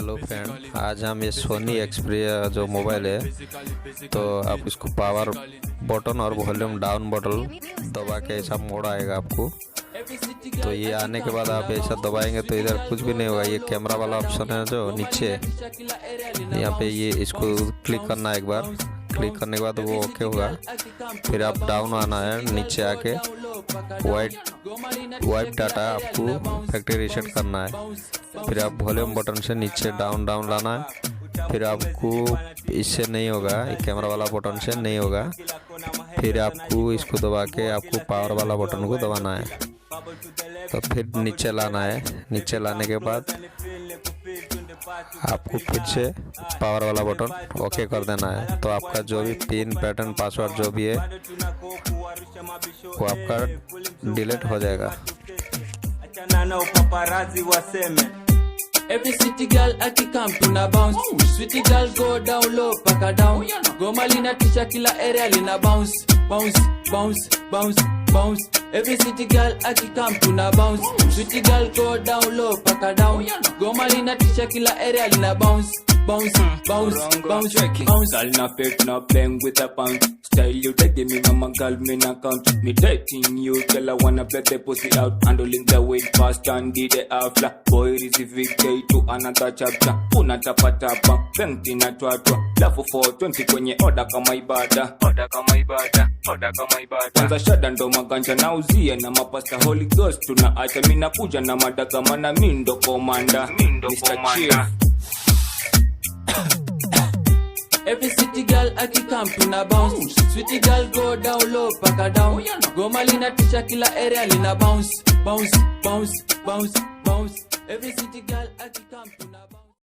Hello friend, आज हम ये सोनी एक्सपीरिया जो मोबाइल है तो आप इसको पावर बटन और वॉल्यूम डाउन बटन दबा के ऐसा मोड़ आएगा आपको। तो ये आने के बाद आप ऐसा दबाएंगे तो इधर कुछ भी नहीं होगा। ये कैमरा वाला ऑप्शन है जो नीचे, यहाँ पे ये इसको क्लिक करना है। एक बार क्लिक करने के बाद वो ओके होगा। फिर आप डाउन आना है, नीचे आके वाइप डाटा आपको फैक्ट्री रीसेट करना है। फिर आप वॉल्यूम बटन से नीचे डाउन लाना है। फिर आपको इससे नहीं होगा, कैमरा वाला बटन से नहीं होगा। फिर आपको इसको दबा के आपको पावर वाला बटन को दबाना है। तो फिर नीचे लाना है। नीचे लाने के बाद आपको फिर से पावर वाला बटन ओके कर देना है। तो आपका जो भी पिन पैटर्न पासवर्ड जो भी है वो आपका डिलीट हो जाएगा। Every city girl akikam tuna bounce. Sweetie girl go down low, paka down. Goma lina tisha kila area lina bounce, bounce, bounce, bounce, bounce. Every city girl akikam tuna bounce. Sweetie girl go down low, paka down. Goma lina tisha kila area lina bounce, bounce, bounce, bounce, bounce. Girl na fake, na playing with a pound. Style you taking me, mama girl me na count. Me dating you, girl I wanna play the pussy out. Handling the weight fast and did the afla. Boy receive to another chapter. Una tapa tapa, penti na twatwa. Lafu 420 kwenye oda kama ibada. Oda kama ibada, oda kama ibada. Kwanza shada ndo maganja na uzie na mapasta Holy Ghost. Tunaacha mina kuja na madaka mana mindo komanda. Mr. Chief. Every city girl akikam tuna bounce. Sweetie girl go down low, paka down. Goma lina tisha kila area lina bounce, bounce, bounce, bounce, bounce. Every city girl akikam tuna